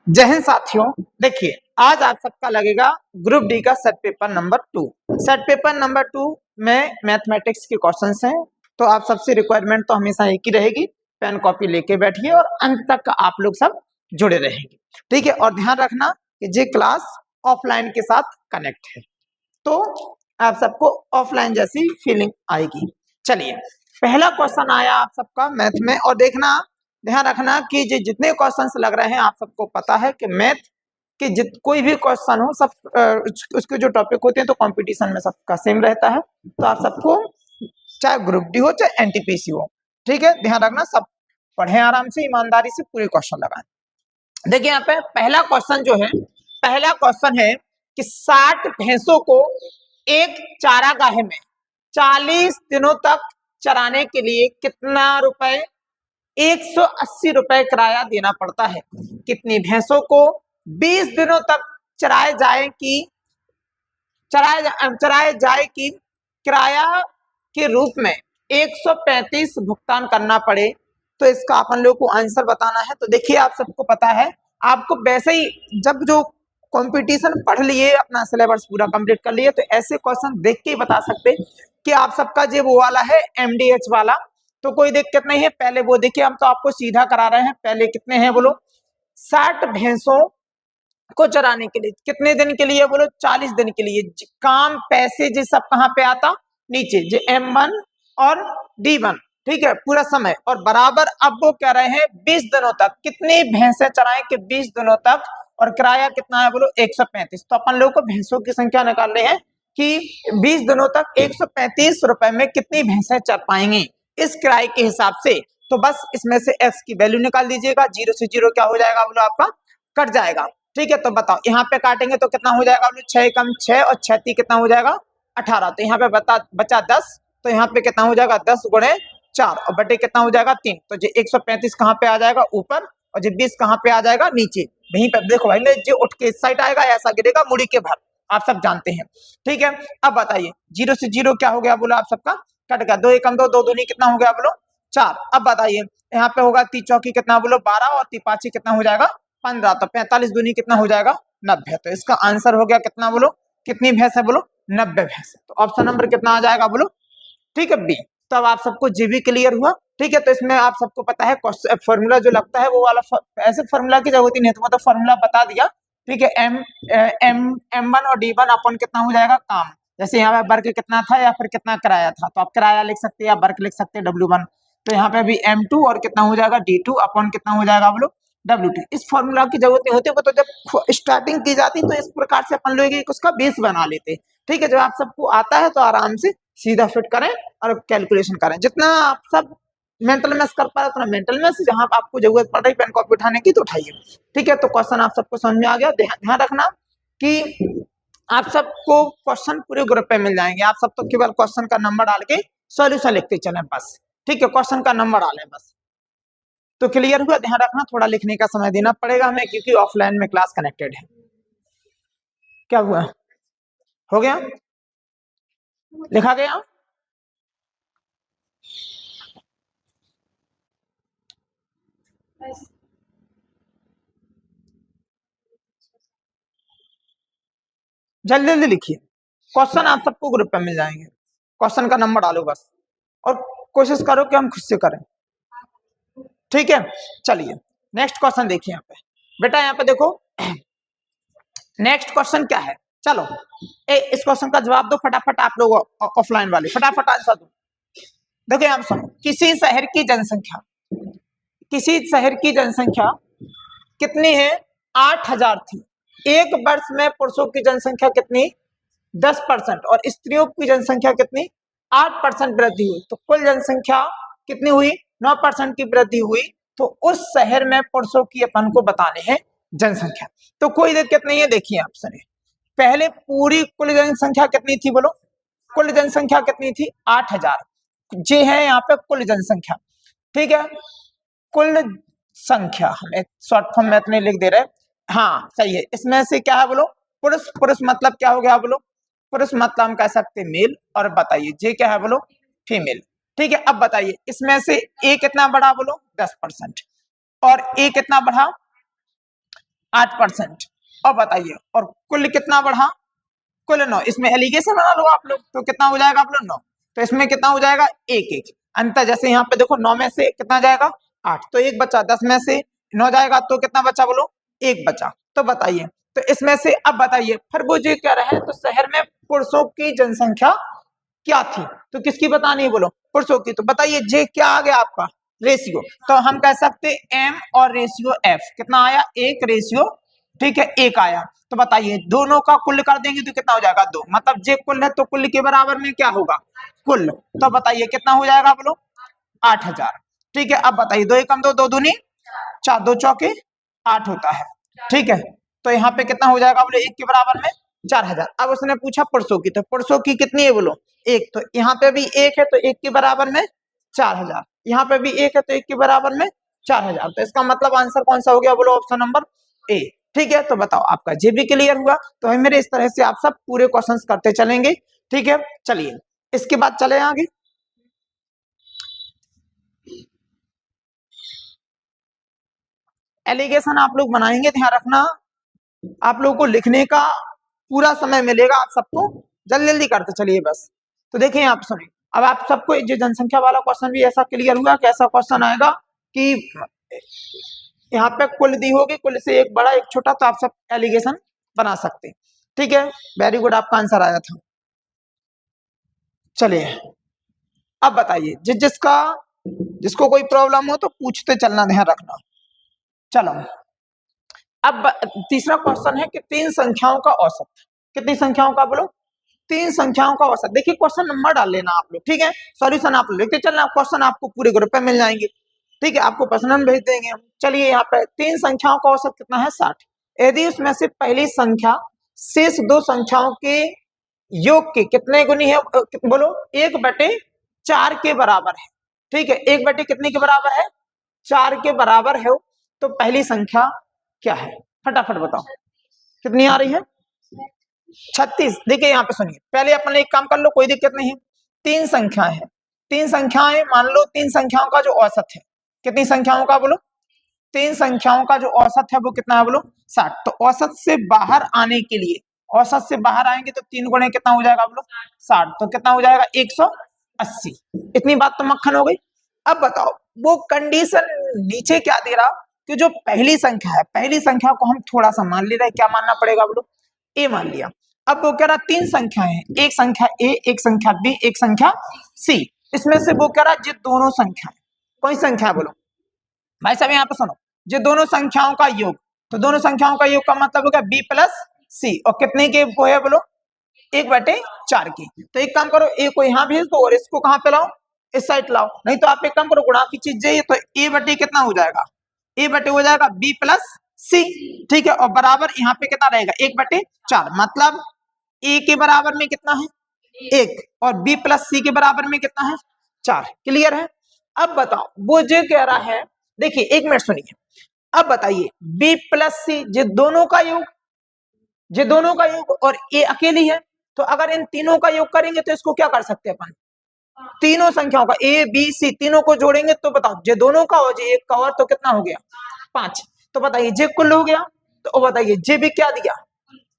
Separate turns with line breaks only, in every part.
जय हिंद साथियों, देखिए आज आप सबका लगेगा ग्रुप डी का set paper number 2। Set paper number 2 में मैथमेटिक्स के क्वेश्चंस हैं, तो आप सबसे रिक्वायरमेंट तो हमेशा एक ही रहेगी, पेन कॉपी लेके बैठिए और अंत तक आप लोग सब जुड़े रहेंगे, ठीक है। और ध्यान रखना कि ये क्लास ऑफलाइन के साथ कनेक्ट है, तो आप सबको ऑफलाइन जैसी फीलिंग आएगी। चलिए, पहला क्वेश्चन आया आप सबका मैथ में, और देखना ध्यान रखना कि जितने क्वेश्चंस लग रहे हैं आप सबको पता है कि मैथ के कोई भी क्वेश्चन हो सब उसके जो टॉपिक होते हैं तो कंपटीशन में सबका सेम रहता है, तो आप सबको चाहे ग्रुप डी हो चाहे एनटीपीसी हो, ठीक है, ध्यान रखना सब पढ़ें आराम से, ईमानदारी से पूरे क्वेश्चन लगाएं। देखिए यहाँ पे पहला क्वेश्चन जो है, पहला क्वेश्चन है कि 60 भैंसों को एक चारागाह में 40 दिनों तक चराने के लिए कितना रुपए 180 रुपए किराया देना पड़ता है। कितनी भैंसों को 20 दिनों तक चराए जाए कि किराया के रूप में 135 भुगतान करना पड़े, तो इसका अपन लोग को आंसर बताना है। तो देखिए आप सबको पता है, आपको वैसे ही जब जो कंपटीशन पढ़ लिए, अपना सिलेबस पूरा कंप्लीट कर लिए, तो ऐसे क्वेश्चन देख के ही बता सकते कि आप सबका जो वो वाला है एमडीएच वाला, तो कोई दिक्कत नहीं है। पहले वो देखिए, हम तो आपको सीधा करा रहे हैं। पहले कितने हैं बोलो, 60 भैंसों को चराने के लिए कितने दिन के लिए बोलो, 40 दिन के लिए। काम पैसे जी सब कहाँ पे आता, नीचे जो M1 और D1, ठीक है, पूरा समय और बराबर। अब वो कह रहे हैं 20 दिनों तक कितनी भैंसें चराएं कि 20 दिनों तक, और किराया कितना है बोलो 135। तो अपन लोग को भैंसों की संख्या निकालनी है कि 20 दिनों तक 135 रुपए में कितनी भैंसें चर पाएंगी इस किराए के हिसाब से। तो बस इसमें से x की वैल्यू निकाल दीजिएगा, 0 से 0 क्या हो जाएगा बोलो, आपका कट जाएगा, ठीक है। तो बताओ यहाँ पे काटेंगे तो कितना हो जाएगा बोलो, 6 कम 6 और 6 कितना हो जाएगा 18। तो यहाँ पे बचा 10, तो यहाँ पे कितना हो जाएगा 10 गुणे 4 और बटे कितना हो जाएगा 3। तो जो 135 कहाँ पे आ जाएगा ऊपर, और जो 20 कहाँ पे आ जाएगा नीचे। वहीं पे देखो भाई, जो उठ के इस साइड आएगा ऐसा गिरेगा मुड़ी के भर, आप सब जानते हैं, ठीक है। अब बताइए 0 से 0 क्या हो गया बोलो, आप सबका कट गया। 2 एकम 2, 2 दूनी कितना हो गया बोलो 4। अब बताइए यहाँ पे होगा 3 चौकी कितना बोलो 12 और 3 पांची कितना हो जाएगा 15। तो 45 दूनी कितना हो जाएगा 90। तो इसका आंसर हो गया कितना बोलो, कितनी भैंस है बोलो 90 भैंस। तो ऑप्शन नंबर कितना आ जाएगा बोलो, ठीक है बी। तो अब आप सबको जीबी क्लियर हुआ, ठीक है। तो इसमें आप सबको पता है फॉर्मूला जो लगता है वो वाला, ऐसे फॉर्मूला की जरूरत ही नहीं है, तो मतलब फॉर्मूला बता दिया, ठीक है। M1 और D1 अपन कितना हो जाएगा काम, जैसे यहाँ पे वर्क कितना था या फिर कितना किराया था, तो आप किराया लिख सकते हैं या वर्क लिख सकते हैं W1। तो यहाँ पे भी M2 और कितना हो जाएगा D2 अपन कितना हो जाएगा बोलो W2। इस फॉर्मूला की जरूरत नहीं होती, तो जब स्टार्टिंग की जाती तो इस प्रकार से अपन लोग उसका बेस बना लेते, ठीक है। जब आप सबको आता है तो आराम से सीधा फिट करें और कैलकुलेशन करें। जितना आप सब मेंटल मैथ कर पा रहे उतना मेंटल मैथ, जहां आपको जरूरत पड़ रही पेन कॉपी उठाने की तो उठाइए, ठीक है। तो क्वेश्चन आप सबको समझ में आ गया। ध्यान रखना कि आप सबको क्वेश्चन पूरे ग्रुप पे मिल जाएंगे, आप सब तो केवल क्वेश्चन का नंबर डाल के सॉल्यूशन लिखते चलें बस, ठीक है। क्वेश्चन का नंबर डालें बस, तो क्लियर हुआ। ध्यान रखना थोड़ा लिखने का समय देना पड़ेगा हमें, क्योंकि ऑफलाइन में क्लास कनेक्टेड है। क्या हुआ, हो गया, लिखा गया। जल्दी जल्दी लिखिए, क्वेश्चन आप सबको ग्रुप पे मिल जाएंगे। क्वेश्चन का नंबर डालो बस, और कोशिश करो कि हम खुद से करें, ठीक है। चलिए नेक्स्ट क्वेश्चन देखिए यहाँ पे बेटा, यहाँ पे देखो नेक्स्ट क्वेश्चन क्या है। चलो इस क्वेश्चन का जवाब दो फटाफट, आप लोग ऑफलाइन वाले फटाफट आंसर दो। देखो यहाँ सुनो, किसी शहर की जनसंख्या कितनी है 8000 थी। एक वर्ष में पुरुषों की जनसंख्या कितनी 10% और स्त्रियों की जनसंख्या कितनी 8% वृद्धि हुई, तो कुल जनसंख्या कितनी हुई 9% की वृद्धि हुई। तो उस शहर में पुरुषों की अपन को बताने हैं जनसंख्या। तो कोई दिक्कत नहीं है, देखिए आप सुनिए, पहले पूरी कुल जनसंख्या कितनी थी बोलो, कुल जनसंख्या कितनी थी 8000, ये है यहाँ पे कुल जनसंख्या, ठीक है। कुल संख्या हमें शॉर्ट फॉर्म में इतने लिख दे रहे, हाँ सही है। इसमें से क्या है बोलो पुरुष, पुरुष मतलब क्या हो गया बोलो, पुरुष मतलब हम कह सकते मेल, और बताइए ये क्या है बोलो फीमेल, ठीक है। अब बताइए इसमें से ए कितना बढ़ा बोलो 10%, और ए कितना बढ़ा 8%। और बताइए, और कुल कितना बढ़ा, कुल 9। इसमें एलिगेशन बना लो आप लोग, तो कितना हो जाएगा आप लोग 9। तो इसमें कितना हो जाएगा 1 अंतर, जैसे यहाँ पे देखो 9 में से कितना जाएगा 8, तो 1 बचा, 10 में से 9 जाएगा तो कितना बचा बोलो 1 बचा। तो बताइए, तो इसमें से अब बताइए फिर वो जो कह रहे हैं, तो शहर में पुरुषों की जनसंख्या क्या थी, तो किसकी बतानी है बोलो, पुरुषों की। तो बताइए जे क्या आ गया आपका रेशियो, तो हम कह सकते एम और रेशियो एफ कितना आया 1 रेशियो, ठीक है 1 आया। तो बताइए दोनों का कुल कर देंगे तो कितना हो जाएगा 2, मतलब जे कुल है तो कुल के बराबर में क्या होगा कुल। तो बताइए कितना हो जाएगा बोलो 8000, ठीक है। अब बताइए 2 एकम 2, 2 दूनी 4, 2 चौके 8 होता है, ठीक है। तो यहाँ पे कितना हो जाएगा बोलो 1 के बराबर में 4000। अब उसने पूछा पुरुषों की, तो पुरुषों की कितनी है बोलो 1, तो यहाँ पे भी 1 है तो 1 के बराबर में 4000, यहाँ पे भी 1 है तो 1 के बराबर में 4000। तो इसका मतलब आंसर कौन सा हो गया बोलो ऑप्शन नंबर ए, ठीक है। तो बताओ आपका जे भी क्लियर हुआ। तो हम मेरे इस तरह से आप सब पूरे क्वेश्चंस करते चलेंगे, ठीक है। चलिए इसके बाद चले आगे। एलिगेशन आप लोग बनाएंगे, ध्यान रखना आप लोगों को लिखने का पूरा समय मिलेगा, आप सबको जल्दी जल्दी करते चलिए बस। तो देखिए आप सुनिए, अब आप सबको जो जनसंख्या वाला क्वेश्चन भी ऐसा क्लियर हुआ, कैसा क्वेश्चन आएगा कि यहाँ पे कुल दी होगी, कुल से एक बड़ा एक छोटा, तो आप सब एलिगेशन बना सकते हैं, ठीक है। वेरी गुड, आपका आंसर आया था। चलिए अब बताइए जिसको कोई प्रॉब्लम हो तो पूछते चलना, ध्यान रखना। चलो अब तीसरा क्वेश्चन है कि 3 संख्याओं का औसत, कितनी संख्याओं का बोलो 3 संख्याओं का औसत। देखिए क्वेश्चन नंबर डाल लेना आप लोग, ठीक है। सॉल्यूशन आप लोग लिखते चलना, क्वेश्चन आपको पूरे ग्रुप पे मिल जाएंगे, ठीक है। आपको पर्सनल भेज देंगे हम। चलिए यहाँ पे 3 संख्याओं का औसत कितना है 60। यदि उसमें से पहली संख्या शेष 2 संख्याओं के योग के कितने गुनी है बोलो 1/4 के बराबर है, ठीक है। 1/, कितने के बराबर है 4 के बराबर है, तो पहली संख्या क्या है, फटाफट बताओ कितनी आ रही है 36। देखिए यहाँ पे सुनिए, पहले अपन एक काम कर लो, कोई दिक्कत नहीं है। 3 संख्या है, 3 संख्याएं मान लो, 3 संख्याओं का जो औसत है, कितनी संख्याओं का बोलो 3 संख्याओं का जो औसत है वो कितना है बोलो 60। तो औसत से बाहर आने के लिए, औसत से बाहर आएंगे तो 3 गुणे कितना हो जाएगा बोलो 60, तो कितना हो जाएगा 180। इतनी बात तो मक्खन हो गई। अब बताओ वो कंडीशन नीचे क्या दे रहा कि जो पहली संख्या है, पहली संख्या को हम थोड़ा सा मान ले रहे हैं, क्या मानना पड़ेगा बोलो ए मान लिया। अब वो कह रहा 3 संख्याएं हैं, एक संख्या ए, एक संख्या बी, एक संख्या सी। इसमें से वो कह रहा ये दोनों संख्या, कोई संख्या बोलो भाई साहब, यहाँ पे सुनो, जो दोनों संख्याओं का योग, तो दोनों संख्याओं का योग का मतलब हो गया बी प्लस सी, और कितने के वो है बोलो 1/4 की। तो एक काम करो, ए को यहाँ भेज दो और इसको कहाँ पे लाओ इस साइड लाओ, नहीं तो आप एक काम करो गुणा की चीज चाहिए, तो a/, कितना हो जाएगा a/, हो जाएगा b प्लस सी, ठीक है। और बराबर यहाँ पे कितना रहेगा 1/4, मतलब a के बराबर में कितना है 1 और b प्लस सी के बराबर में कितना है 4। क्लियर है। अब बताओ वो जो कह रहा है, देखिए 1 मिनट सुनिए, अब बताइए b प्लस सी ये दोनों का योग, ये दोनों का योग और a अकेली है, तो अगर इन तीनों का योग करेंगे तो इसको क्या कर सकते हैं अपन, तीनों संख्याओं का a b c तीनों को जोड़ेंगे तो बताओ ये दोनों का और ये एक का और, तो कितना हो गया 5। तो बताइए जे कुल हो गया, तो बताइए जे भी क्या दिया,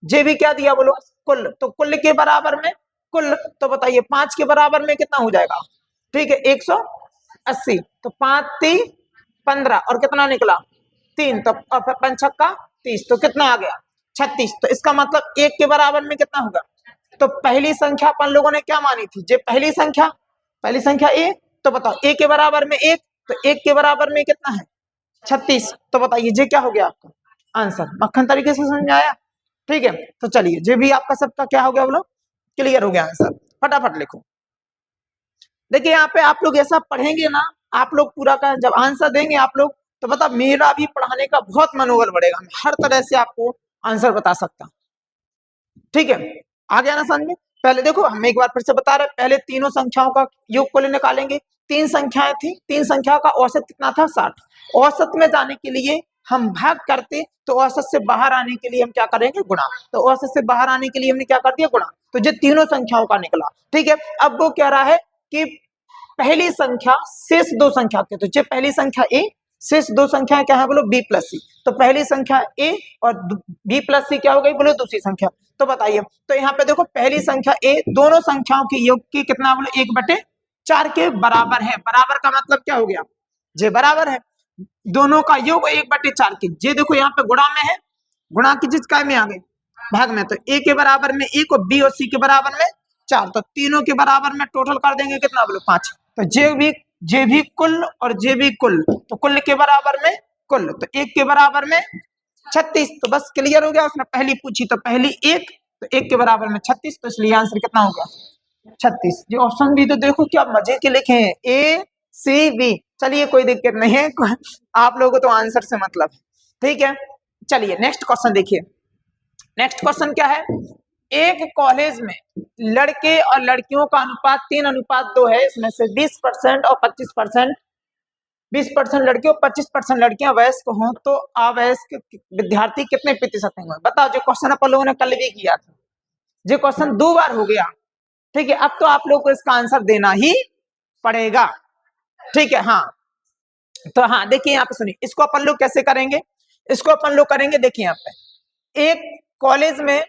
जे भी क्या दिया बोलो कुल, तो कुल के बराबर में कुल, तो बताइए 5 के बराबर में कितना हो जाएगा, ठीक है 180। तो 5 3 15 और कितना निकला 3, तो 5 छक्का 30, तो कितना आ गया 36। तो इसका मतलब 1 के बराबर में कितना होगा, तो पहली संख्या अपन लोगों ने क्या मानी थी, जे पहली संख्या ए, तो बताओ ए के बराबर में 1, तो 1 के बराबर में कितना है 36। तो बताइए जे क्या हो गया आपका आंसर, मक्खन तरीके से समझ आया, ठीक है। तो चलिए जे भी आपका सबका क्या हो गया बोलो क्लियर हो गया आंसर, फटाफट लिखो। देखिए यहाँ पे आप लोग ऐसा पढ़ेंगे ना, आप लोग पूरा का जब आंसर देंगे आप लोग, तो बता मेरा भी पढ़ाने का बहुत मनोबल बढ़ेगा, मैं हर तरह से आपको आंसर बता सकता हूँ, ठीक है। आ गया ना समझ में। पहले देखो हम एक बार फिर से बता रहे, पहले तीनों संख्याओं का योगफल निकालेंगे, 3 संख्याएं थी, 3 संख्या का औसत कितना था 60। औसत में जाने के लिए हम भाग करते, तो औसत से बाहर आने के लिए हम क्या करेंगे गुणा, तो औसत से बाहर आने के लिए हमने क्या कर दिया गुणा, तो ये तीनों संख्याओं का निकला, ठीक है। अब वो कह रहा है कि पहली संख्या शेष 2 संख्या के, तो ये पहली संख्या ए, शेष दो संख्याएं क्या है बोलो, बी प्लस सी। तो पहली संख्या ए और बी प्लस सी क्या हो गई बोलो, दूसरी संख्या। तो बताइए, तो यहाँ पे देखो पहली संख्या ए दोनों संख्याओं के योग की कितना बोलो, 1/4 के बराबर है। बराबर का मतलब क्या हो गया, जे बराबर है, दोनों का योग 1/4 के। जे देखो यहाँ पे गुणा में है, गुणा की चीज काय में आ गई, भाग में। तो ए के बराबर में 1 और बी और सी के बराबर में 4, तो तीनों के बराबर में टोटल कर देंगे कितना बोलो, 5। तो जे भी कुल और जे भी कुल, तो कुल के बराबर में कुल, तो 1 के बराबर में 36। तो बस क्लियर हो गया, उसने पहली पूछी तो पहली 1, तो 1 के बराबर में 36, तो इसलिए आंसर कितना हो गया, 36। ये ऑप्शन भी तो देखो क्या मजे के लिखे हैं, ए सी बी। चलिए कोई दिक्कत नहीं है, आप लोगों को तो आंसर से मतलब, ठीक है। चलिए नेक्स्ट क्वेश्चन देखिए। नेक्स्ट क्वेश्चन क्या है, एक कॉलेज में लड़के और लड़कियों का अनुपात 3:2 है। इसमें से 20% और 25%, 20% लड़के और 25% लड़कियां वयस्क हों, तो अवयस्क विद्यार्थी कितने प्रतिशत होंगे। बताओ, जो क्वेश्चन अपन लोगों ने कल भी किया था, जो क्वेश्चन 2 बार हो गया, ठीक है। अब तो आप लोग को इसका आंसर देना ही पड़ेगा, ठीक है। हाँ, तो हाँ देखिए यहाँ पे सुनिए, इसको अपन लोग कैसे करेंगे, इसको अपन लोग करेंगे, देखिए यहाँ पे एक कॉलेज में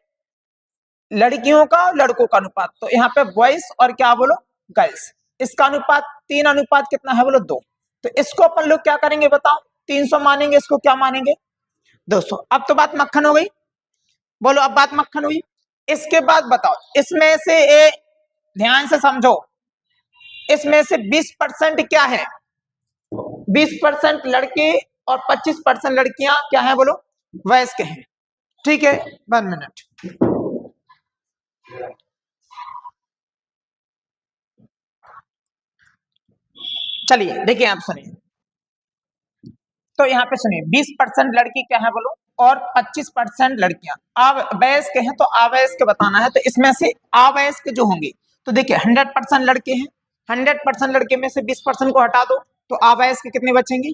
लड़कियों का और लड़कों का अनुपात, तो यहाँ पे बॉयज और क्या बोलो, गर्ल्स, इसका अनुपात 3 कितना है बोलो, 2। तो इसको अपन लोग क्या करेंगे बताओ, 300 मानेंगे, इसको क्या मानेंगे, 200। अब तो बात मक्खन हो गई, बोलो अब बात मक्खन हुई। इसके बाद बताओ, इसमें से ध्यान से समझो, इसमें से 20% क्या है, 20% लड़के और 25% लड़कियां क्या है बोलो, वयस्क हैं, ठीक है। 1 मिनट, चलिए देखिए आप सुनिए, तो यहाँ पे सुनिए 20% लड़की क्या है बोलो और 25% लड़कियां अवयस्क हैं, तो अवयस्क बताना है। तो इसमें से अवयस्क जो होंगे, तो देखिए 100% लड़के हैं, 100% लड़के में से 20% को हटा दो, तो अवयस्क कितने बचेंगे,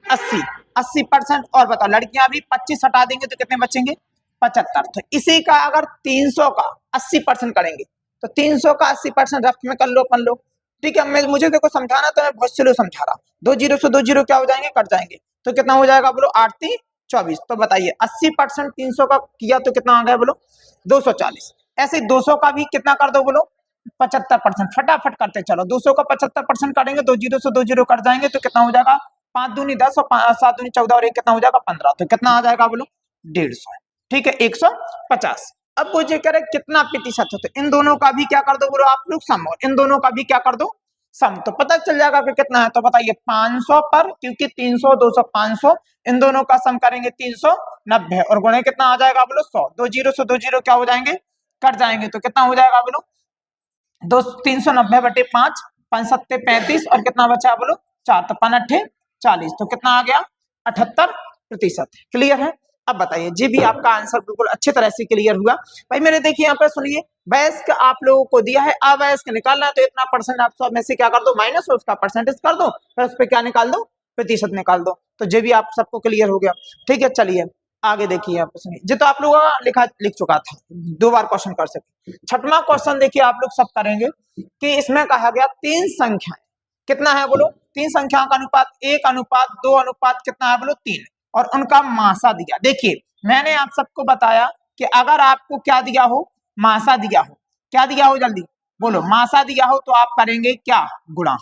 80%। और बताओ लड़कियां भी 25 हटा देंगे तो कितने बचेंगे, 75। तो इसी का अगर 300 का 80% करेंगे, तो 300 का 80% रफ में कर लो अपन लोग, ठीक है। मैं मुझे देखो समझाना, तो मैं बहुत स्लो समझा रहा। 2 जीरो से 2 जीरो क्या हो जाएंगे, कट जाएंगे, तो कितना हो जाएगा बोलो, 8 3 24। तो बताइए 80% 300 का किया तो कितना आ गया बोलो, 240। ऐसे 200 का भी कितना कर दो बोलो, 75%। फटाफट करते चलो, 200 का 75% करेंगे, 2 जीरो से 2 जीरो कट जाएंगे, तो कितना हो जाएगा, 5 दूनी 10 और 7 दूनी 14 और 1 कितना हो जाएगा, 15। तो कितना आ जाएगा बोलो, 150, ठीक है, 150। अब मुझे कह रहे कितना प्रतिशत है, तो इन दोनों का भी क्या कर दो बोलो आप लोग सम, और इन दोनों का भी क्या कर दो सम, तो पता चल जाएगा कि कितना है। तो बताइए 500 पर, क्योंकि 300 200 500, इन दोनों का सम करेंगे 390, और गुणे कितना आ जाएगा बोलो 100। 2 जीरो से 2 जीरो क्या हो जाएंगे, कट जाएंगे, तो कितना हो जाएगा बोलो, 390/5, 5 7 35, और कितना बचा बोलो 4, तो 5 8 40, तो कितना आ गया 78%। क्लियर है। अब बताइए, जी भी आपका आंसर बिल्कुल अच्छी तरह से क्लियर हुआ। भाई मेरे देखिए यहाँ पे सुनिए, वयस्क आप लोगों को दिया है, अवयस्क निकालना है, तो इतना परसेंट आप सब में से क्या कर दो, माइनस, उसका परसेंटेज कर दो, फिर उस पर क्या निकाल दो, प्रतिशत निकाल दो। तो जे भी आप सबको क्लियर हो गया, ठीक है। चलिए आगे देखिए, यहाँ पे सुनिए, जो तो आप लोगों का लिख चुका था, 2 बार क्वेश्चन कर सकते। 6वां क्वेश्चन देखिए, आप लोग सब करेंगे कि इसमें कहा गया 3 संख्याएं, कितना है बोलो, 3 संख्याओं का अनुपात 1:2 अनुपात कितना है बोलो 3, और उनका मासा दिया। देखिए मैंने आप सबको बताया कि अगर आपको क्या दिया हो, मासा दिया हो, क्या दिया हो जल्दी बोलो, मासा दिया हो, तो आप करेंगे क्या, गुणा।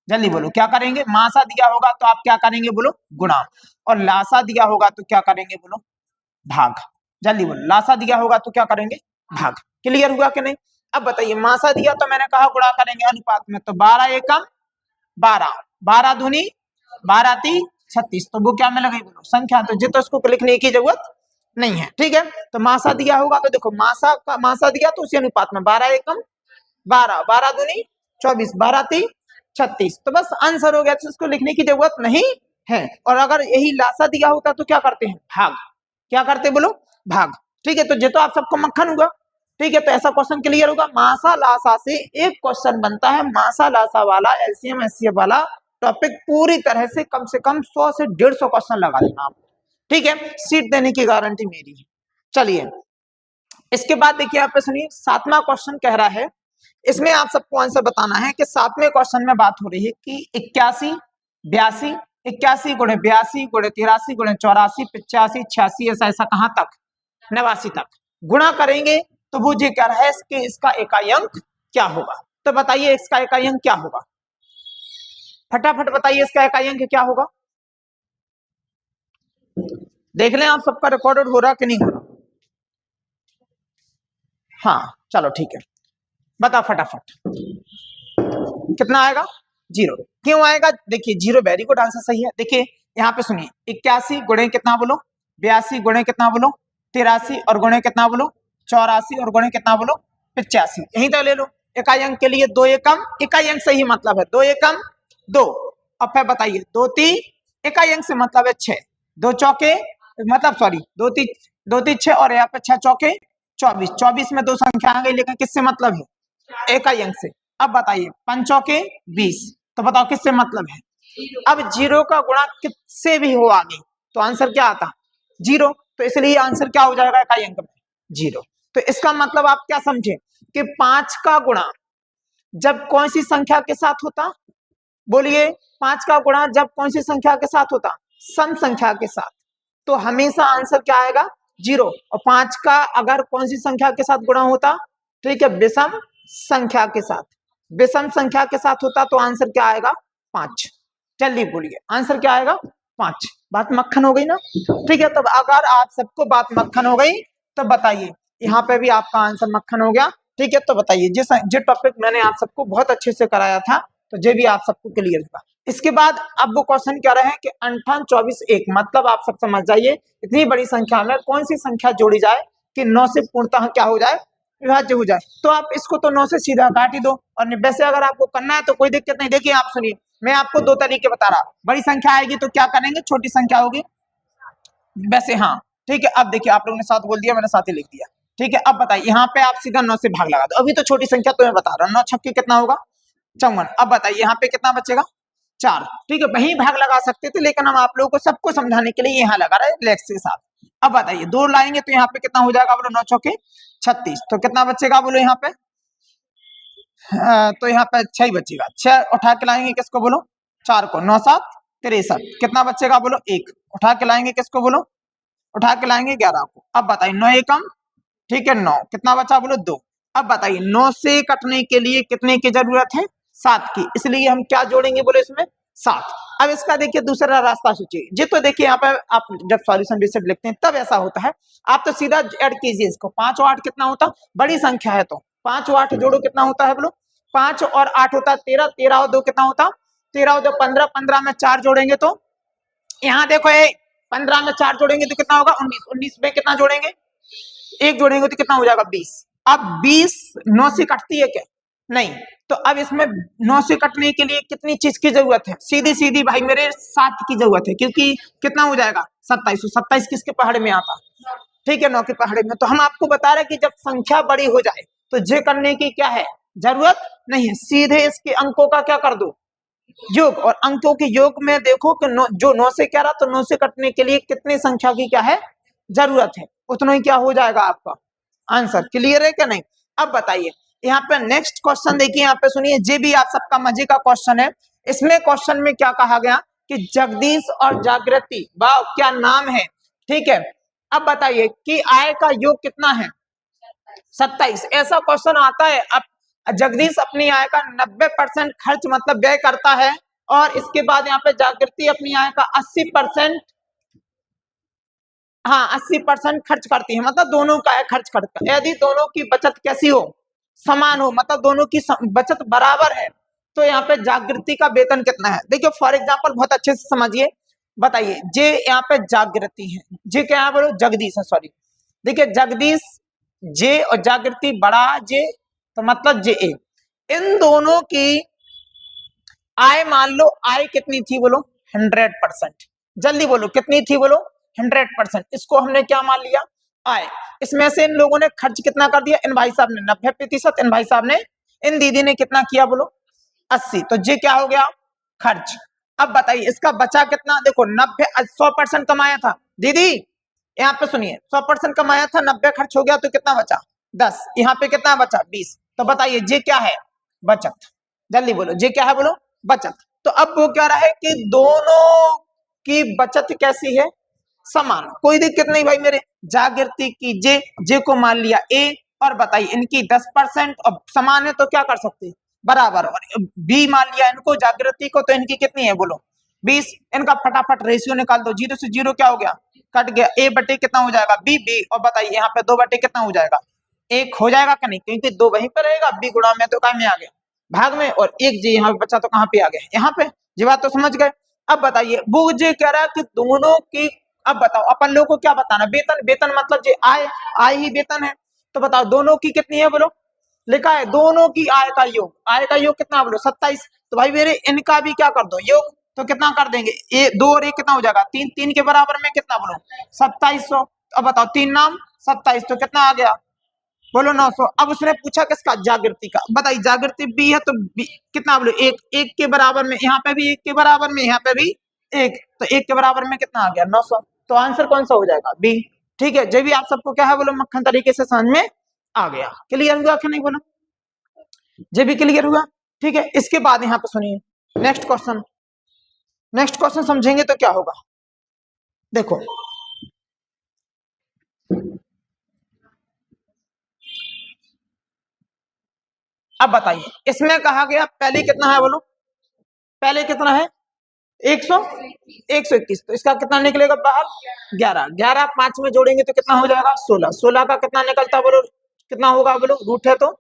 जल्दी बोलो क्या करेंगे, मासा दिया होगा तो आप क्या करेंगे बोलो, गुणा। और लासा दिया होगा तो क्या करेंगे बोलो, भाग। जल्दी बोलो, लासा दिया होगा तो क्या करेंगे, भाग। क्लियर हुआ कि नहीं। अब बताइए, मासा दिया तो मैंने कहा गुणा करेंगे अनुपात में, तो 12 एकम 12, 12 दूनी 12 ती 36, तो वो क्या में लगाई बोलो, संख्या। तो जितना उसको लिखने की जरूरत नहीं है, ठीक है। तो मासा दिया होगा तो देखो, मासा का मासा दिया तो उसी अनुपात में 12 एकम 12, 12 दूनी 24, 12 ती 36, तो बस आंसर हो गया, तो इसको लिखने की जरूरत नहीं है। और अगर यही लासा दिया होता तो क्या करते हैं, भाग। क्या करते बोलो, भाग, ठीक है। तो ये तो आप सबको मक्खन हुआ, ठीक है। तो ऐसा क्वेश्चन क्लियर होगा। मासा लासा से एक क्वेश्चन बनता है, मासा लासा वाला, एलसीएम एचसीएफ वाला टॉपिक पूरी तरह से कम 100 से 150 क्वेश्चन लगा लेना आप, ठीक है। सीट देने की गारंटी मेरी है। चलिए इसके बाद देखिए, आप सुनिए 7वां क्वेश्चन कह रहा है, इसमें आप सबको आंसर बताना है कि 7वें क्वेश्चन में बात हो रही है कि 81, 82, 81 गुणे 82 गुणे 83 गुणे 84 85 86 ऐसा कहां तक 89 तक गुणा करेंगे तो वो ये कह रहा है कि इसका इकाई अंक क्या होगा। तो बताइए इसका इकाई अंक क्या होगा, फटाफट बताइए इसका इकाई अंक क्या होगा। देख लें आप सबका रिकॉर्डेड हो रहा कि नहीं हो रहा। हाँ चलो ठीक है, बता फटाफट कितना आएगा, 0। क्यों आएगा, देखिए 0 वेरी गुड आंसर सही है। देखिए यहाँ पे सुनिए 81 गुणे कितना बोलो 82 गुणे कितना बोलो 83 और गुणे कितना बोलो 84 और गुणे कितना बोलो 85, यहीं तक ले लो। इकाई अंक के लिए 2 एकम, इकाई अंक से ही मतलब है 2 एकम 2। अब फिर बताइए 2 3 इकाई अंक से मतलब है 6, 2 चौके मतलब सॉरी 2 3 6 और यहाँ पे 6 चौके 24, 24 में 2 संख्या आ गई लेकिन किससे मतलब है, इकाई अंक से। अब बताइए 5 चौके 20, तो बताओ किससे मतलब है। अब 0 का गुणा किससे भी हो आगे तो आंसर क्या आता 0, तो इसलिए आंसर क्या हो जाएगा इकाई अंक में 0। तो इसका मतलब आप क्या समझे कि 5 का गुणा जब कौन सी संख्या के साथ होता, बोलिए 5 का गुणा जब कौन सी संख्या के साथ होता, सम संख्या के साथ, तो हमेशा आंसर क्या आएगा 0। और 5 का अगर कौन सी संख्या के साथ गुणा होता, ठीक है विषम संख्या के साथ, विषम संख्या के साथ होता तो आंसर क्या आएगा 5। जल्दी बोलिए आंसर क्या आएगा 5। बात मक्खन हो गई ना, ठीक है। तब अगर आप सबको बात मक्खन हो गई तो बताइए यहाँ पे भी आपका आंसर मक्खन हो गया, ठीक है। तो बताइए जिस टॉपिक मैंने आप सबको बहुत अच्छे से कराया था तो ये भी आप सबको क्लियर होगा। इसके बाद अब वो क्वेश्चन क्या रहे हैं कि 58 24 1, मतलब आप सब समझ जाइए इतनी बड़ी संख्या में कौन सी संख्या जोड़ी जाए कि 9 से पूर्णतः क्या हो जाए, विभाज्य हो जाए। तो आप इसको तो 9 से सीधा काट ही दो, और वैसे अगर आपको करना है तो कोई दिक्कत नहीं। देखिए आप सुनिए मैं आपको 2 तरीके बता रहा, बड़ी संख्या आएगी तो क्या करेंगे, छोटी संख्या होगी वैसे, हाँ ठीक है। अब देखिए आप लोगों ने 7 बोल दिया, मैंने 7 ही लिख दिया, ठीक है। अब बताइए यहाँ पे आप सीधा 9 से भाग लगा दो, अभी तो छोटी संख्या तो मैं बता रहा हूँ, 9 छक्के कितना होगा 54। अब बताइए यहाँ पे कितना बचेगा 4, ठीक है। वहीं भाग लगा सकते थे लेकिन हम आप लोगों को सबको समझाने के लिए यहाँ लगा रहे लेक्स के साथ। अब बताइए 2 लाएंगे तो यहाँ पे कितना हो जाएगा बोलो 9 चौके 36, तो कितना बचेगा बोलो यहाँ पे, तो यहाँ पे 6 ही बचेगा। 6 उठा के लाएंगे किसको बोलो 4 को, 9 7 63, कितना बचेगा बोलो 1, उठा के लाएंगे किसको बोलो, उठा के लाएंगे 11 को। अब बताइए 9 एकम, ठीक है 9, कितना बचा बोलो 2। अब बताइए 9 से कटने के लिए कितने की जरूरत है 7 की, इसलिए हम क्या जोड़ेंगे बोले इसमें 7। अब इसका देखिए दूसरा रास्ता सोचिए जी, तो देखिए यहाँ पे आप जब सॉल्यूशन रिसेट लिखते हैं तब ऐसा होता है, आप तो सीधा ऐड कीजिए इसको। 5 और 8 कितना होता, बड़ी संख्या है तो 5 और 8 जोड़ो कितना होता है बोलो, 5 और 8 होता है 13, 13 और 2 कितना होता, 13 और 2 15, 15 में 4 जोड़ेंगे तो यहाँ देखो 15 में 4 जोड़ेंगे तो कितना होगा 19, 19 में कितना जोड़ेंगे 1 जोड़ेंगे तो कितना हो जाएगा 20। अब 20 9 से कटती है क्या, नहीं, तो अब इसमें 9 से कटने के लिए कितनी चीज की जरूरत है, सीधी सीधी भाई मेरे 7 की जरूरत है, क्योंकि कितना हो जाएगा 27, 27 किसके पहाड़े में आता, ठीक है 9 के पहाड़े में। तो हम आपको बता रहे हैं कि जब संख्या बड़ी हो जाए तो जे करने की क्या है जरूरत नहीं है, सीधे इसके अंकों का क्या कर दो योग, और अंकों के योग में देखो कि जो 9 से क्या रहा, तो 9 से कटने के लिए कितनी संख्या की क्या है जरूरत है, उतना ही क्या हो जाएगा आपका आंसर। क्लियर है क्या नहीं। अब बताइए यहाँ पे नेक्स्ट क्वेश्चन देखिए, यहाँ पे सुनिए, ये भी आप सबका मजे का क्वेश्चन है। इसमें क्वेश्चन में क्या कहा गया कि जगदीश और जागृति, वाह क्या नाम है, ठीक है। अब बताइए कि आय का योग कितना है 27, ऐसा क्वेश्चन आता है। अब जगदीश अपनी आय का 90% खर्च मतलब व्यय करता है, और इसके बाद यहाँ पे जागृति अपनी आय का 80%, हाँ 80% खर्च करती है, मतलब दोनों का है खर्च करता है। यदि दोनों की बचत कैसी हो, समान हो, मतलब दोनों की बचत बराबर है, तो यहाँ पे जागृति का वेतन कितना है। देखिए फॉर एग्जांपल बहुत अच्छे से समझिए, बताइए जे यहाँ पे जागृति है, जे क्या है बोलो जगदीश है, सॉरी देखिए जगदीश जे और जागृति बड़ा जे, तो मतलब जे ए, इन दोनों की आय मान लो, आय कितनी थी बोलो 100%, जल्दी बोलो कितनी थी बोलो 100%, इसको हमने क्या मान लिया आय। इसमें से इन लोगों ने खर्च कितना कर दिया, इन भाई साहब ने 90%, इन भाई साहब ने, इन दीदी ने कितना किया बोलो 80, तो ये क्या हो गया खर्च। अब बताइए इसका बचा कितना, देखो 100% कमाया था दीदी, यहाँ पे सुनिए 100% कमाया था, 90 खर्च हो गया तो कितना बचा 10, यहाँ पे कितना बचा 20, तो बताइए ये क्या है बचत, जल्दी बोलो ये क्या है बोलो बचत। तो अब वो कह रहा है कि दोनों की बचत कैसी है, समान, कोई दिक्कत नहीं भाई मेरे। जागृति की जे को मान लिया ए, और बताइए इनकी 10% और समान है तो क्या कर सकते हैं, बराबर। और बी मान लिया इनको, जागृति को, तो इनकी कितनी है बोलो 20। इनका फटाफट रेशियो निकाल दो, 0 से 0 क्या हो गया, कट गया, ए बटे कितना हो जाएगा बी, बी। और बताइए यहाँ पे 2 बटे कितना हो जाएगा, 1 हो जाएगा क्या नहीं, क्योंकि 2 वहीं पर रहेगा, बी गुणा में तो कहाँ में आ गया, भाग में, और 1 जी यहाँ पे बचा तो कहाँ पे आ गया, यहाँ पे। ये बात तो समझ गए। अब बताइए वो जे कह रहा है कि दोनों की, अब बताओ अपन लोगों को क्या बताना, वेतन, वेतन मतलब जे आय, आय ही वेतन है। तो बताओ दोनों की कितनी है बोलो, लिखा है दोनों की आय का योग, आय का योग कितना बोलो 27। तो भाई मेरे इनका भी क्या कर दो योग, तो कितना कर देंगे, 2 और 1 कितना हो जाएगा 3, 3 के बराबर में कितना बोलो 2700। अब बताओ 3 नाम 27, तो कितना आ गया बोलो 900। अब उसने पूछा किसका, जागृति का। बताइए जागृति बी है तो बी कितना बोलो 1, 1 के बराबर में, यहाँ पे भी 1 के बराबर में, यहाँ पे भी 1, तो 1 के बराबर में कितना आ गया 900। तो आंसर कौन सा हो जाएगा बी। ठीक है, जो भी आप सबको क्या है बोलो मक्खन तरीके से समझ में आ गया, क्लियर हुआ कि नहीं बोलो, जो भी क्लियर हुआ। ठीक है, इसके बाद यहाँ पे सुनिए नेक्स्ट क्वेश्चन, नेक्स्ट क्वेश्चन समझेंगे तो क्या होगा, देखो अब बताइए इसमें कहा गया पहले कितना है बोलो, पहले कितना है 121, तो इसका कितना निकलेगा बाहर 11, 11 5 में जोड़ेंगे तो कितना हो जाएगा 16, 16 का कितना निकलता बोलो, कितना होगा बोलो, रूट है तो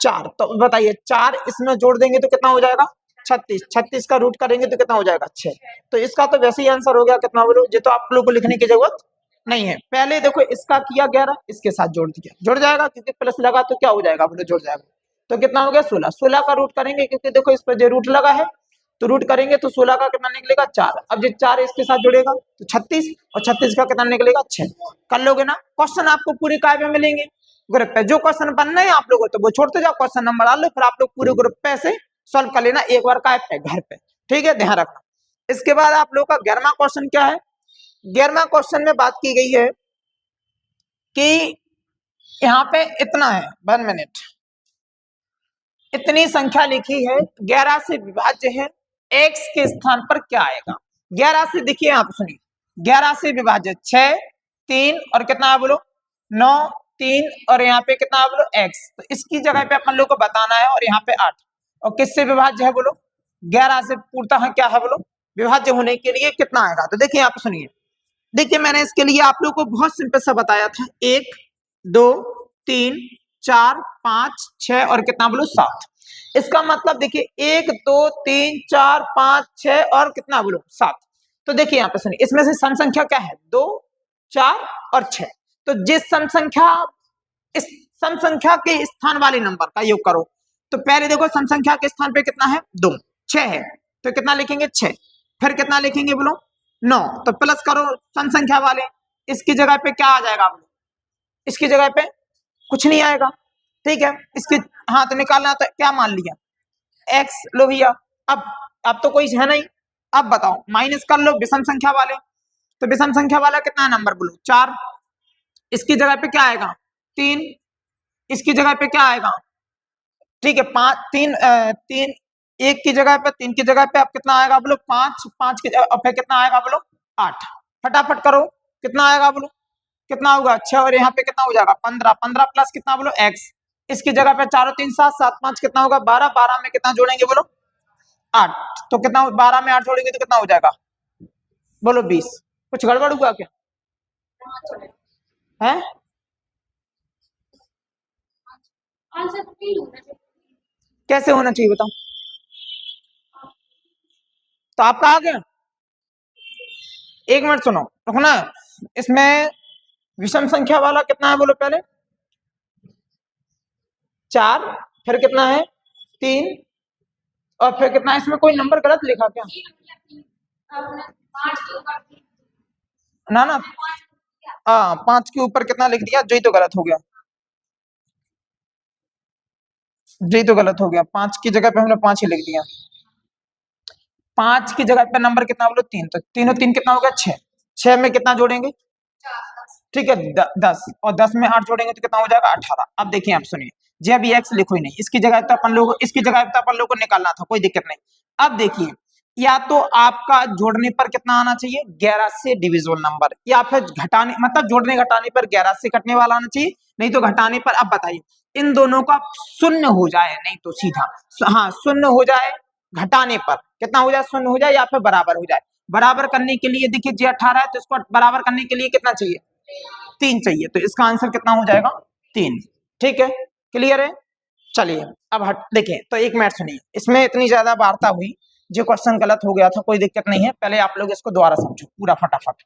4, तो बताइए 4 इसमें जोड़ देंगे तो कितना हो जाएगा 36, 36 का रूट करेंगे तो कितना हो जाएगा 6। तो इसका तो वैसे ही आंसर हो गया, कितना बोलो, ये तो आप लोग को लिखने की जरूरत नहीं है। पहले देखो इसका किया 11, इसके साथ जोड़ दिया, जुड़ जाएगा, क्योंकि प्लस लगा तो क्या हो जाएगा बोलो जुड़ जाएगा। तो कितना हो गया 16, 16 का रूट करेंगे, क्योंकि देखो इस पर जो रूट लगा है, तो रूट करेंगे तो 16 का कितना निकलेगा 4। अब जो 4 इसके साथ जुड़ेगा तो 36, और 36 का कितना निकलेगा 6। कर लोगे ना, क्वेश्चन आपको पूरे काय में मिलेंगे ग्रुप पे, जो क्वेश्चन बनना है आप लोगों तो वो छोड़ते जाओ, क्वेश्चन नंबर डाल लो, फिर आप लोग पूरे ग्रुप पे से सॉल्व कर लेना एक बार काय पे घर पे। ठीक है, ध्यान रखना। इसके बाद आप लोग का 11वां क्वेश्चन क्या है, 11वां क्वेश्चन में बात की गई है कि यहाँ पे इतना है 1 मिनट, इतनी संख्या लिखी है 11 से विभाज्य है, x के स्थान पर क्या आएगा। 11 से देखिए आप सुनिए, 11 से विभाज्य 6, 3 और कितना है बोलो 9, 3 और यहाँ पे कितना है बोलो x, तो इसकी जगह पे अपन लोग को बताना है, और यहाँ पे 8, और किससे विभाज्य है बोलो 11 से, पूर्णतः क्या है बोलो विभाज्य होने के लिए कितना आएगा। तो देखिए आप सुनिए, देखिए मैंने इसके लिए आप लोग को बहुत सिंपल सा बताया था, 1 2 3 4 5 6 और कितना बोलो 7। इसका मतलब देखिए 1 2 3 4 5 6 और कितना बोलो 7। तो देखिए यहाँ पे सुनिए, इसमें से सम संख्या क्या है 2 4 और 6। तो जिस सम संख्या, इस सम संख्या के स्थान वाले नंबर का योग करो, तो पहले देखो सम संख्या के स्थान पे कितना है 2, 6 है, तो कितना लिखेंगे 6, फिर कितना लिखेंगे बोलो 9, तो प्लस करो सम संख्या वाले, इसकी जगह पे क्या आ जाएगा बोलो, इसकी जगह पे कुछ नहीं आएगा। ठीक है, इसके हाँ तो निकालना, तो क्या मान लिया x, लो भैया अब तो कोई है नहीं। अब बताओ माइनस कर लो विषम संख्या वाले, तो विषम संख्या वाला कितना है नंबर बोलो 4, इसकी जगह पे क्या आएगा 3, इसकी जगह पे क्या आएगा, ठीक है 5 3 3, 1 की जगह पे 3 की जगह पे अब कितना आएगा बोलो 5, 5 की जगह पे कितना आएगा बोलो 8, फटाफट करो कितना आएगा बोलो, कितना होगा 6, और यहाँ पे कितना हो जाएगा 15, 15 प्लस कितना बोलो x, इसकी जगह पे 4 3 7 7 5 कितना होगा 12, 12 में कितना जोड़ेंगे बोलो 8, तो कितना 12 में 8 जोड़ेंगे तो कितना हो जाएगा बोलो 20। कुछ गड़बड़ हुआ क्या है, कैसे होना चाहिए बताओ, तो आप कहा गया, एक मिनट सुनो रुकना, इसमें विषम संख्या वाला कितना है बोलो पहले 4, फिर कितना है 3, और फिर कितना है, इसमें कोई नंबर गलत लिखा क्या, ना ना 5 के ऊपर कितना लिख दिया, जो तो गलत हो गया, जी तो गलत हो गया, 5 की जगह पे हमने 5 ही लिख दिया, 5 की जगह पे नंबर कितना बोलो 3, तो 3 और 3 कितना होगा 6, 6 में कितना जोड़ेंगे, ठीक है 10, और 10 में 8 जोड़ेंगे तो कितना हो जाएगा 18। अब देखिए आप सुनिए, जे अभी एक्स लिखो ही नहीं, इसकी जगह तो अपन लोगों को निकालना था, कोई दिक्कत नहीं। अब देखिए, या तो आपका जोड़ने पर कितना आना चाहिए 11 से डिविजिबल नंबर, या फिर घटाने मतलब जोड़ने घटाने पर 11 से कटने वाला आना चाहिए, नहीं तो घटाने पर। अब बताइए इन दोनों का शून्य हो जाए, नहीं तो सीधा हाँ शून्य हो जाए, घटाने पर कितना हो जाए, शून्य हो जाए या फिर बराबर हो जाए। बराबर करने के लिए देखिए जे 18 है तो इसको बराबर करने के लिए कितना चाहिए, 3 चाहिए, तो इसका आंसर कितना हो जाएगा 3। ठीक है, क्लियर है। चलिए अब हट देखिए, तो एक मिनट सुनिए, इसमें इतनी ज्यादा वार्ता हुई, जो क्वेश्चन गलत हो गया था कोई दिक्कत नहीं है, पहले आप लोग इसको दोबारा समझो पूरा फटाफट।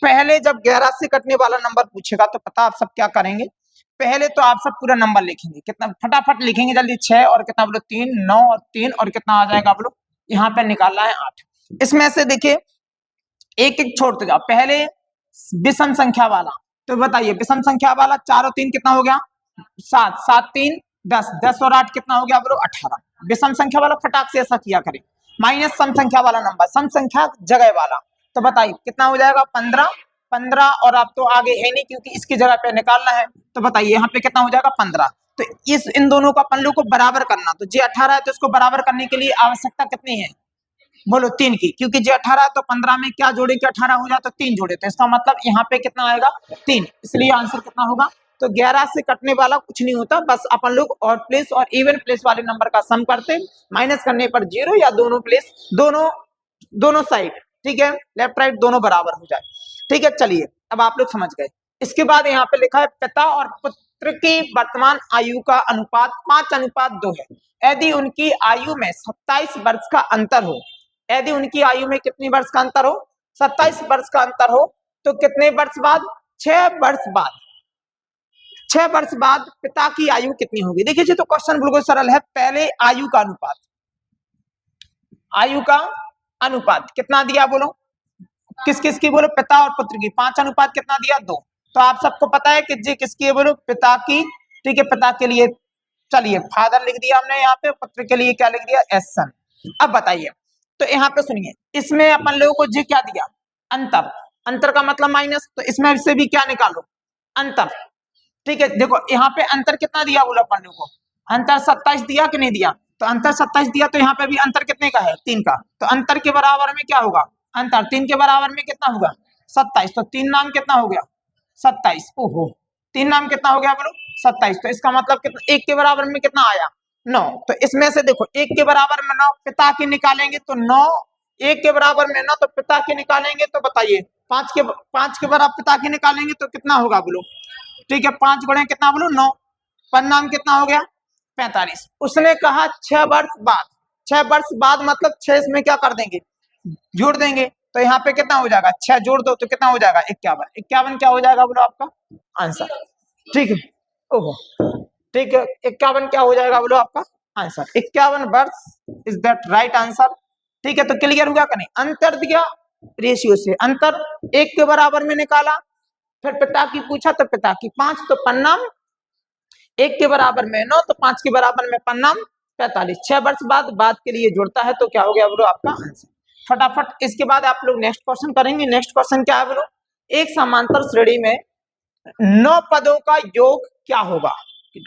पहले जब 11 से कटने वाला नंबर पूछेगा तो पता आप सब क्या करेंगे, पहले तो आप सब पूरा नंबर लिखेंगे, कितना फटाफट लिखेंगे जल्दी, 6 और कितना बोलो 3, 9 और 3 और कितना आ जाएगा बोलो, यहाँ पे निकालना है 8। इसमें से देखिए एक एक छोड़ते जाओ, पहले विषम संख्या वाला, तो बताइए विषम संख्या वाला 4 और 3 कितना हो गया 7, 7 3 10, 10 और 8 कितना हो गया बोलो 18। विषम संख्या वाला फटाक से ऐसा किया करें। माइनस सम संख्या वाला नंबर, सम संख्या जगह वाला, तो बताइए कितना हो जाएगा 15, 15 और आप तो आगे है नहीं क्योंकि इसकी जगह पे निकालना है, तो बताइए यहाँ पे कितना हो जाएगा 15। तो इन दोनों को अपन लोग को बराबर करना, तो जे 18 है तो इसको बराबर करने के लिए आवश्यकता कितनी है बोलो 3 की, क्योंकि जे 18 तो 15 में क्या जोड़े कि 18 हो जाए तो 3 जोड़े, तो इसका मतलब यहाँ पे कितना आएगा 3, इसलिए आंसर कितना होगा। तो 11 से कटने वाला कुछ नहीं होता, बस अपन लोग ऑड प्लेस और इवन प्लेस वाले नंबर का सम करते, माइनस करने पर 0 या दोनों प्लेस दोनों साइड, ठीक है, लेफ्ट राइट दोनों बराबर हो जाए। ठीक है, चलिए अब आप लोग समझ गए। इसके बाद यहाँ पे लिखा है पिता और पुत्र की वर्तमान आयु का अनुपात 5:2 है, यदि उनकी आयु में 27 वर्ष का अंतर हो, यदि उनकी आयु में कितनी वर्ष का अंतर हो 27 वर्ष का अंतर हो, तो कितने वर्ष बाद 6 वर्ष बाद, 6 वर्ष बाद पिता की आयु कितनी होगी। देखिए जी तो क्वेश्चन बिल्कुल सरल है, पहले आयु का अनुपात, आयु का अनुपात कितना दिया बोलो, किस किस की बोलो पिता और पुत्र की, 5 अनुपात कितना दिया 2, तो आप सबको पता है कि जी किसकी है बोलो पिता की। ठीक है, पिता के लिए चलिए फादर लिख दिया हमने यहाँ पे, पुत्र के लिए क्या लिख दिया एस सन। अब बताइए, तो यहाँ पे सुनिए, इसमें अपन लोगों को जी क्या दिया अंतर, अंतर का मतलब माइनस, तो इसमें से भी क्या निकालो अंतर। ठीक है, देखो यहाँ पे अंतर कितना दिया बोलो अपन लोगों को, अंतर 27 दिया कि नहीं दिया, तो अंतर 27 दिया, तो यहाँ पे भी अंतर कितने का है 3 का, तो अंतर के बराबर में क्या होगा अंतर, 3 के बराबर में कितना होगा 27, तो 3 नाम कितना हो गया 27, ओहो 3 नाम कितना हो गया बोलो 27, तो इसका मतलब कितना 1 के बराबर में कितना आया 9, तो इसमें से देखो 1 के बराबर में 9 पिता की निकालेंगे तो 9, 1 के बराबर में 9 तो पिता की निकालेंगे, तो बताइए 5 के बराबर पिता की निकालेंगे तो कितना होगा बोलो। ठीक है, 5 गुणे कितना बोलो 9, परिणाम कितना हो गया 45। उसने कहा 6 वर्ष बाद, 6 वर्ष बाद मतलब 6 इसमें क्या कर देंगे जोड़ देंगे, तो यहाँ पे कितना हो जाएगा 6 जोड़ दो तो कितना हो जाएगा 51, 51 क्या हो जाएगा बोलो आपका आंसर। ठीक है, ओहो ठीक है, 51 क्या हो जाएगा बोलो आपका आंसर, 51 वर्ष इज दैट राइट आंसर। ठीक है, तो क्लियर हुआ कि नहीं, अंतर दिया रेशियो से, अंतर 1 के बराबर में निकाला, फिर पिता की पूछा तो पिता की 5, तो परिणाम 1 के बराबर में 9 तो 5 के बराबर में परिणाम 45, 6 वर्ष बाद के लिए जुड़ता है, तो क्या हो गया बोलो आपका आंसर। फटाफट इसके बाद आप लोग नेक्स्ट क्वेश्चन करेंगे। नेक्स्ट क्वेश्चन क्या है बोलो, एक समांतर श्रेणी में 9 पदों का योग क्या होगा,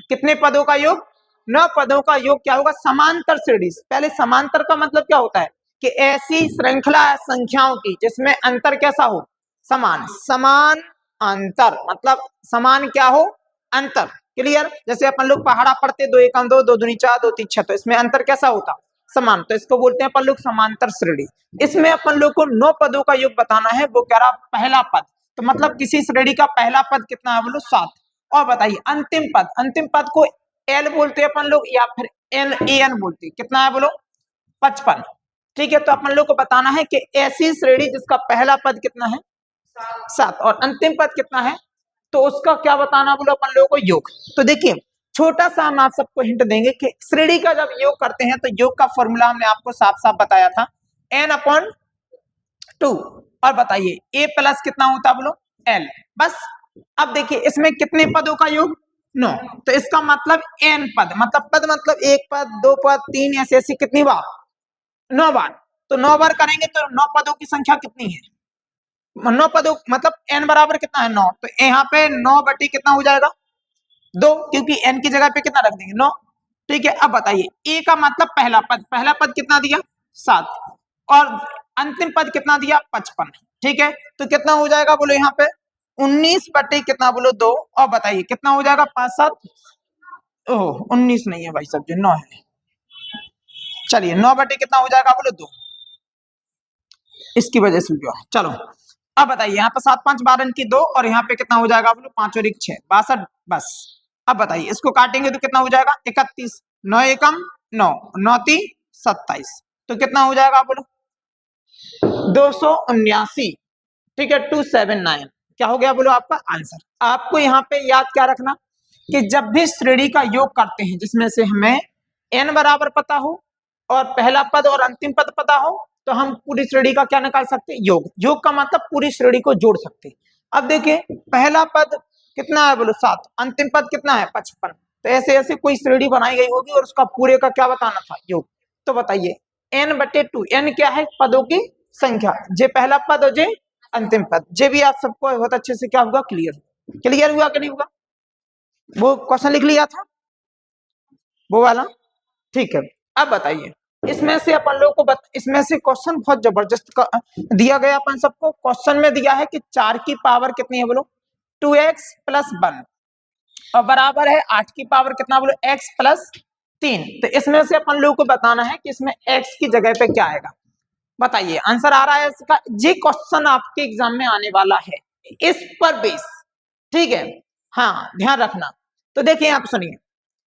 कितने पदों का योग 9 पदों का योग क्या होगा समांतर श्रेणी। पहले समांतर का मतलब क्या होता है कि ऐसी श्रृंखला संख्याओं की जिसमें अंतर कैसा हो समान, समान अंतर मतलब समान क्या हो अंतर, क्लियर। जैसे अपन लोग पहाड़ा पढ़ते 2 एकम 2, 2 दूनी 4, 2 3 6, तो इसमें अंतर कैसा होता समान, तो इसको बोलते हैं अपन लोग समांतर श्रेणी। इसमें अपन लोग को 9 पदों का योग बताना है, वो कह रहा पहला पद, तो मतलब किसी श्रेणी का पहला पद कितना है बोलो 7, और बताइए अंतिम पद को एल बोलते हैं अपन लोग या फिर एन बोलते हैं, कितना है बोलो 55। ठीक है, तो अपन लोग को बताना है कि ऐसी श्रेणी जिसका पहला पद कितना है 7 और अंतिम पद कितना है, तो उसका क्या बताना बोलो अपन लोगों को योग। तो देखिए छोटा सा हम आप सबको हिंट देंगे कि श्रेणी का जब योग करते हैं तो योग का फॉर्मूला हमने आपको साफ साफ बताया था n/2, और बताइए a प्लस कितना होता बोलो l, बस। अब देखिए इसमें कितने पदों का योग 9, तो इसका मतलब n पद, मतलब 1 पद 2 पद 3 ऐसे कितनी बार 9 बार, तो 9 बार करेंगे तो 9 पदों की संख्या कितनी है 9 पदों मतलब n बराबर कितना है 9, तो यहाँ पे 9 बटी कितना हो जाएगा 2, क्योंकि n की जगह पे कितना रख देंगे 9। ठीक है, अब बताइए a का मतलब पहला पद कितना दिया 7 और अंतिम पद कितना दिया 55। ठीक है, तो कितना हो जाएगा बोलो यहाँ पे 19 बटे कितना बोलो 2। और बताइए कितना हो जाएगा 5 7, ओह 19 नहीं है भाई साहब जी 9 है। चलिए 9 बटे कितना हो जाएगा बोलो 2, इसकी वजह से जो है। चलो अब बताइए यहाँ पे 7 5 12 की 2 और यहाँ पे कितना हो जाएगा बोलो 5 और 1 6 62 बस। अब बताइए इसको काटेंगे तो कितना हो जाएगा 31, 9 एकम 9, 9 3 27, तो कितना हो जाएगा बोलो 279। ठीक है 279 क्या हो गया बोलो आपका आंसर। आपको यहाँ पे याद क्या रखना कि जब भी श्रेणी का योग करते हैं जिसमें से हमें n बराबर पता हो और पहला पद और अंतिम पद पता हो तो हम पूरी श्रेणी का क्या निकाल सकते हैं योग। योग का मतलब पूरी श्रेणी को जोड़ सकते हैं। अब देखिए पहला पद कितना है बोलो 7, अंतिम पद कितना है 55, तो ऐसे ऐसे कोई श्रेणी बनाई गई होगी और उसका पूरे का क्या बताना था योग। तो बताइए n बटे 2, n क्या है पदों की संख्या, जे पहला पद और जे अंतिम पद। जे भी आप सबको बहुत अच्छे से क्या होगा क्लियर हुआ कि नहीं हुआ। वो क्वेश्चन लिख लिया था वो वाला। ठीक है, अब बताइए इसमें से अपन लोग को इसमें से क्वेश्चन बहुत जबरदस्त दिया गया अपन सबको। क्वेश्चन में दिया है कि 4 की पावर कितनी है बोलो 2x प्लस 1 और बराबर है 8 की पावर कितना बोलो x प्लस 3। तो इसमें से अपन लोग को बताना है कि इसमें x की जगह पे क्या आएगा। बताइए आंसर आ रहा है इसका। ये क्वेश्चन आपके एग्जाम में आने वाला है इस पर बेस। ठीक है, हाँ ध्यान रखना। तो देखिए आप सुनिए,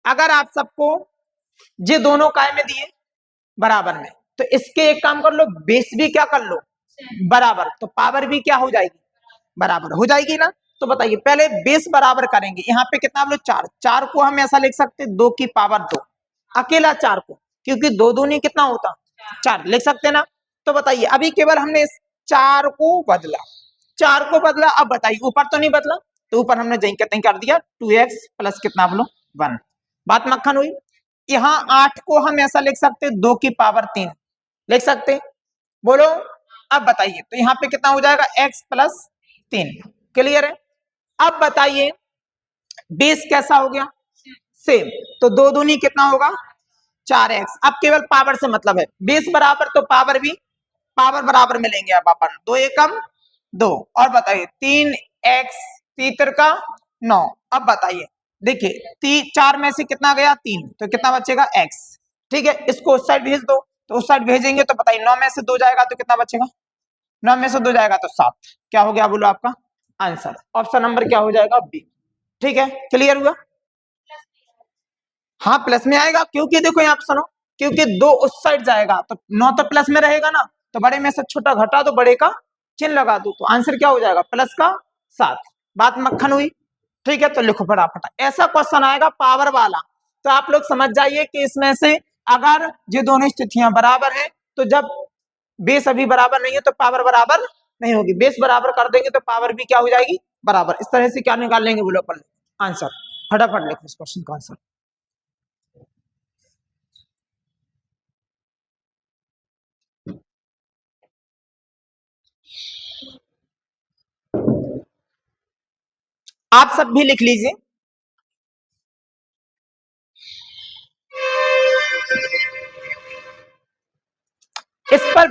अगर आप सबको ये दोनों काय में दिए बराबर में तो इसके एक काम कर लो बेस भी क्या कर लो बराबर, तो पावर भी क्या हो जाएगी बराबर हो जाएगी ना। तो बताइए पहले बेस बराबर करेंगे। यहाँ पे कितना बोलो 4, 4 को हम ऐसा लिख सकते हैं 2 की पावर 2 अकेला 4 को, क्योंकि 2 दूनी कितना होता 4 लिख सकते ना। तो बताइए अभी केवल हमने इस 4 को बदला, 4 को बदला। अब बताइए ऊपर तो नहीं बदला, तो ऊपर हमने जहीं कहीं कर दिया 2x प्लस कितना बोलो 1, बात मक्खन हुई। यहाँ 8 को हम ऐसा लिख सकते 2 की पावर 3 लिख सकते बोलो। अब बताइए तो यहाँ पे कितना हो जाएगा x प्लस 3, क्लियर है। अब बताइए बेस कैसा हो गया सेम, तो 2 दूनी कितना होगा 4x। अब केवल पावर से मतलब है, बेस बराबर तो पावर भी पावर बराबर में लेंगे। अब अपन 2 एकम 2 और बताइए 3x 3 का 9। अब बताइए देखिए 4 में से कितना गया 3, तो कितना बचेगा x। ठीक है, इसको उस साइड भेज दो, तो उस साइड भेजेंगे तो बताइए 9 में से 2 जाएगा तो कितना बचेगा 9 में से 2 जाएगा तो 7। क्या हो गया बोलो आपका आंसर। ऑप्शन नंबर क्या हो जाएगा बी। ठीक है, क्लियर हुआ। हाँ प्लस में आएगा, क्योंकि देखो यहाँ पे सुनो, क्योंकि 2 उस साइड जाएगा तो 9 तो प्लस में रहेगा ना, तो बड़े में से छोटा घटा दो बड़े का चिन्ह लगा दो, तो आंसर क्या हो जाएगा प्लस का 7। बात मक्खन हुई। ठीक है, तो लिखो फटाफट ऐसा क्वेश्चन आएगा पावर वाला, तो आप लोग समझ जाइए कि इसमें से अगर ये दोनों स्थितियां बराबर है तो जब बेस अभी बराबर नहीं है तो पावर बराबर नहीं होगी, बेस बराबर कर देंगे तो पावर भी क्या हो जाएगी बराबर। इस तरह से क्या निकाल लेंगे बोलो अपन आंसर। फटाफट लिखो इस क्वेश्चन का आंसर। आप सब भी लिख लीजिए। इस पर